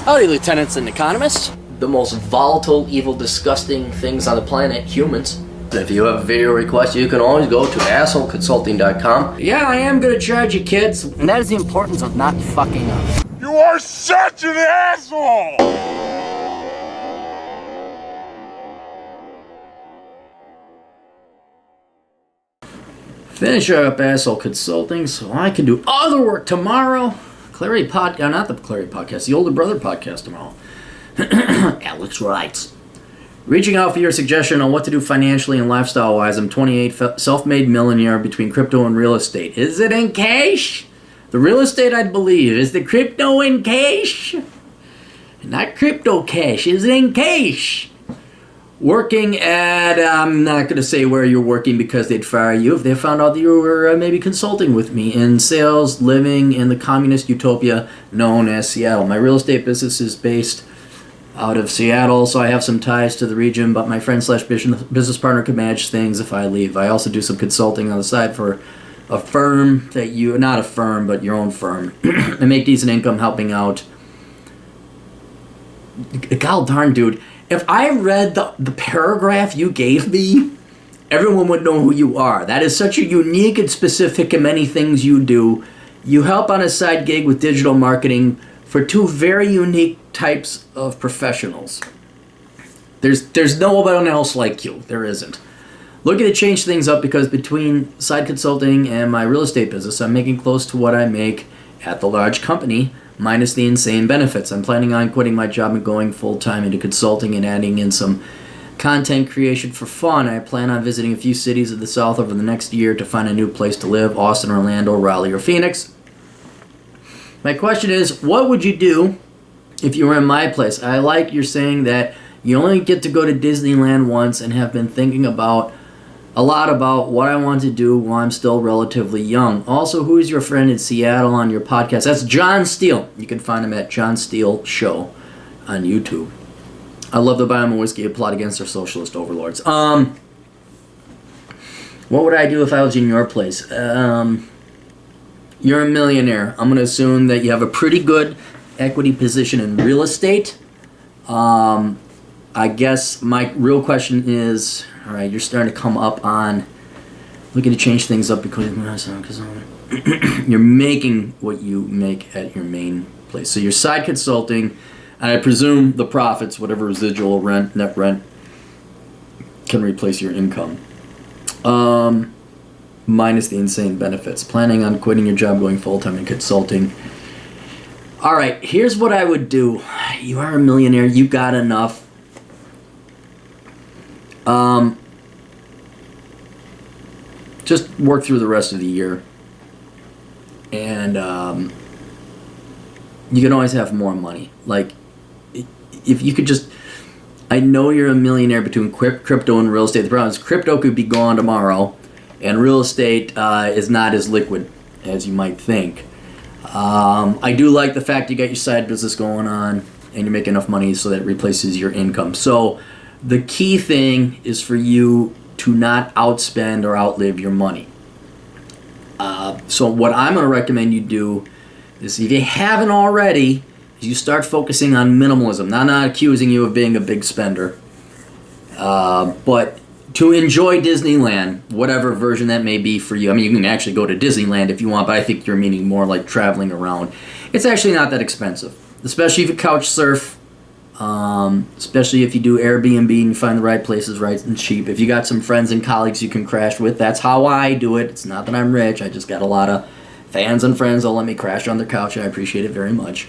Howdy, lieutenants and economists. The most volatile, evil, disgusting things on the planet, humans. If you have a video request, you can always go to assholeconsulting.com. Yeah, I am gonna charge you, kids. And that is the importance of not fucking up. You are such an asshole! Finish up Asshole Consulting so I can do other work tomorrow. Clarity Podcast, not the Clarity Podcast, the Older Brother Podcast tomorrow. Alex writes, reaching out for your suggestion on what to do financially and lifestyle-wise. I'm 28, self-made millionaire between crypto and real estate. Is it in cash? The real estate, I'd believe. Is the crypto in cash? Not crypto cash. Is it in cash? Working at, I'm not going to say where you're working because they'd fire you if they found out that you were maybe consulting with me in sales, living in the communist utopia known as Seattle. My real estate business is based out of Seattle, so I have some ties to the region, but my friend slash business partner could manage things if I leave. I also do some consulting on the side for a firm that you, not a firm, but your own firm, and make decent income helping out. God darn, dude. If I read the paragraph you gave me, everyone would know who you are. That is such a unique and specific in many things you do. You help on a side gig with digital marketing for two very unique types of professionals. There's no one else like you. There isn't. Looking to change things up because between side consulting and my real estate business, I'm making close to what I make at the large company, minus the insane benefits. I'm planning on quitting my job and going full-time into consulting and adding in some content creation for fun. I plan on visiting a few cities of the South over the next year to find a new place to live, Austin, Orlando, Raleigh, or Phoenix. My question is, what would you do if you were in my place? I like you're saying that you only get to go to Disneyland once and have been thinking about a lot about what I want to do while I'm still relatively young. Also, who is your friend in Seattle on your podcast? That's John Steele. You can find him at John Steele Show on YouTube. I love the buy him a whiskey, a plot against our socialist overlords. What would I do if I was in your place? You're a millionaire. I'm going to assume that you have a pretty good equity position in real estate. I guess my real question is, all right, you're starting to come up on looking to change things up because you're making what you make at your main place. So your side consulting, and I presume the profits, whatever residual rent, net rent, can replace your income. Minus the insane benefits. Planning on quitting your job, going full-time in consulting. All right, here's what I would do. You are a millionaire. You got enough. Just work through the rest of the year. And you can always have more money. Like, if you could just... I know you're a millionaire between crypto and real estate. The problem is crypto could be gone tomorrow, and real estate is not as liquid as you might think. I do like the fact you got your side business going on, and you make enough money so that it replaces your income. So the key thing is for you to not outspend or outlive your money. So what I'm going to recommend you do is, if you haven't already, is you start focusing on minimalism. Now, I'm not accusing you of being a big spender, but to enjoy Disneyland, whatever version that may be for you. I mean, you can actually go to Disneyland if you want, but I think you're meaning more like traveling around. It's actually not that expensive, especially if you couch surf. Especially if you do Airbnb and you find the right places right and cheap. If you got some friends and colleagues you can crash with, that's how I do it. It's not that I'm rich. I just got a lot of fans and friends that'll let me crash on their couch, and I appreciate it very much.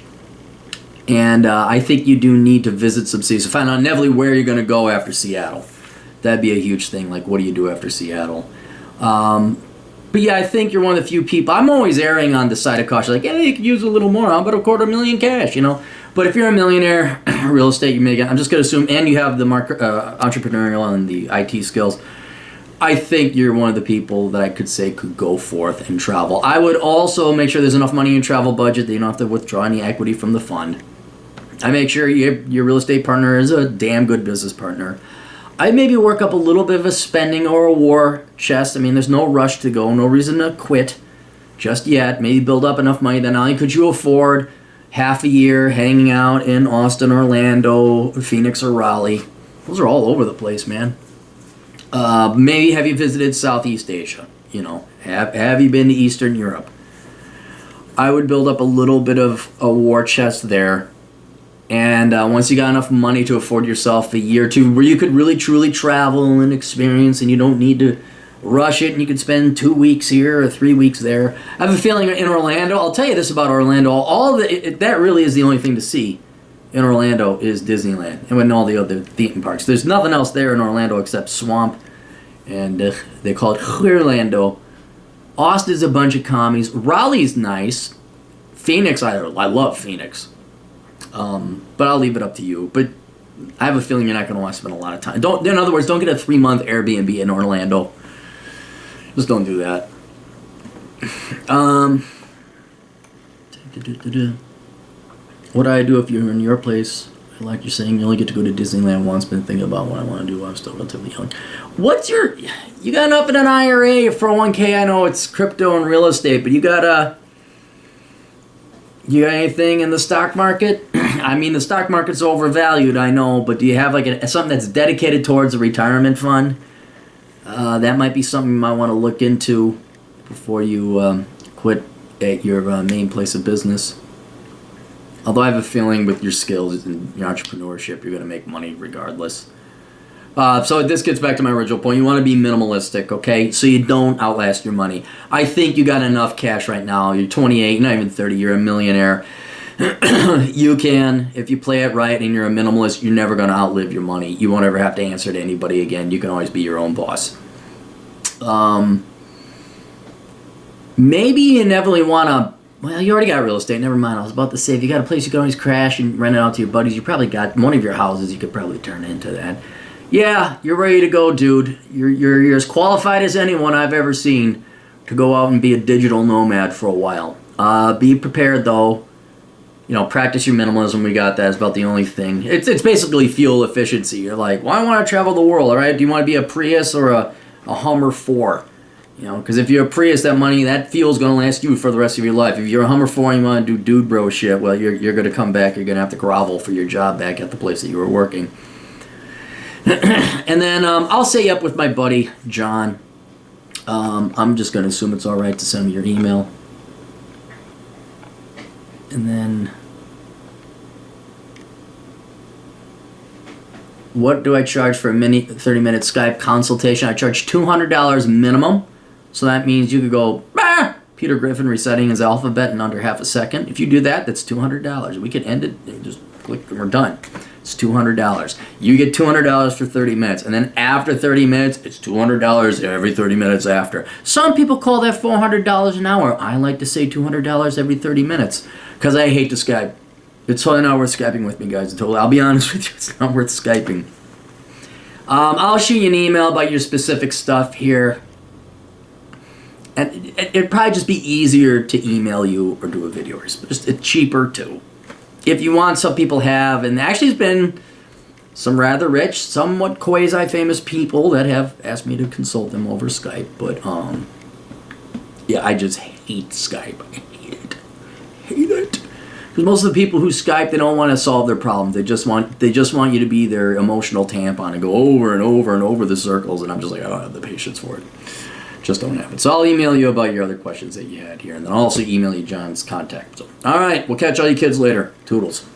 And I think you do need to visit some cities. So find out inevitably where you're going to go after Seattle. That'd be a huge thing. Like, what do you do after Seattle? But yeah, I think you're one of the few people. I'm always erring on the side of caution. Like, hey, you could use a little more. How about $250,000 cash, you know? But if you're a millionaire, real estate, you make it. I'm just going to assume, and you have the entrepreneurial and the IT skills, I think you're one of the people that I could say could go forth and travel. I would also make sure there's enough money in your travel budget that you don't have to withdraw any equity from the fund. I make sure your real estate partner is a damn good business partner. I maybe work up a little bit of a spending or a war chest. I mean, there's no rush to go, no reason to quit just yet. Maybe build up enough money that not only could you afford half a year hanging out in Austin, Orlando, Phoenix, or Raleigh. Those are all over the place, man. Maybe have you visited Southeast Asia? You know, have you been to Eastern Europe? I would build up a little bit of a war chest there. And once you got enough money to afford yourself a year or two where you could really truly travel and experience, and you don't need to rush it, and you could spend 2 weeks here or 3 weeks there. I have a feeling in Orlando, I'll tell you this about Orlando, that really is the only thing to see in Orlando is Disneyland and all the other theme parks. There's nothing else there in Orlando except swamp, and they call it Orlando. Austin's a bunch of commies. Raleigh's nice. Phoenix, I love Phoenix. But I'll leave it up to you. But I have a feeling you're not going to want to spend a lot of time. In other words, don't get a 3-month Airbnb in Orlando. Just don't do that. What do I do if you're in your place? Like you're saying, you only get to go to Disneyland once. Been thinking about what I want to do. I'm still relatively young. You got enough in an IRA, 401k? I know it's crypto and real estate, but you got anything in the stock market? I mean, the stock market's overvalued, I know, but do you have like something that's dedicated towards a retirement fund? That might be something you might want to look into before you quit at your main place of business. Although I have a feeling with your skills and your entrepreneurship, you're going to make money regardless. So this gets back to my original point. You want to be minimalistic, okay? So you don't outlast your money. I think you got enough cash right now. You're 28, you're not even 30, you're a millionaire. You can, if you play it right and you're a minimalist, you're never going to outlive your money. You won't ever have to answer to anybody again. You can always be your own boss. Maybe you inevitably want to, well, you already got real estate. Never mind. I was about to say, if you got a place you can always crash and rent it out to your buddies, you probably got one of your houses you could probably turn into that. Yeah, you're ready to go, dude. You're as qualified as anyone I've ever seen to go out and be a digital nomad for a while. Be prepared, though. You know, practice your minimalism. We got that. It's about the only thing. It's basically fuel efficiency. You're like, well, I want to travel the world, all right? Do you want to be a Prius or a Hummer 4? You know, because if you're a Prius, that fuel's going to last you for the rest of your life. If you're a Hummer 4 and you want to do dude bro shit, well, you're going to come back. You're going to have to grovel for your job back at the place that you were working. And then I'll set you up with my buddy, John. I'm just going to assume it's all right to send me your email. And then, what do I charge for a 30-minute Skype consultation? I charge $200 minimum. So that means you could go, bah! Peter Griffin reciting his alphabet in under half a second. If you do that, that's $200. We could end it and just click and we're done. It's $200. You get $200 for 30 minutes. And then after 30 minutes, it's $200 every 30 minutes after. Some people call that $400 an hour. I like to say $200 every 30 minutes because I hate to Skype. It's totally not worth Skyping with me, guys. I'll be honest with you. It's not worth Skyping. I'll shoot you an email about your specific stuff here. And it'd probably just be easier to email you or do a video. It's cheaper, too. If you want, some people have, and actually there's been some rather rich, somewhat quasi-famous people that have asked me to consult them over Skype. But, yeah, I just hate Skype. I hate it. Hate it. Because most of the people who Skype, they don't want to solve their problems. They just want you to be their emotional tampon and go over and over and over the circles. And I'm just like, I don't have the patience for it. Just don't have it. So I'll email you about your other questions that you had here. And then I'll also email you John's contact. So, all right. We'll catch all you kids later. Toodles.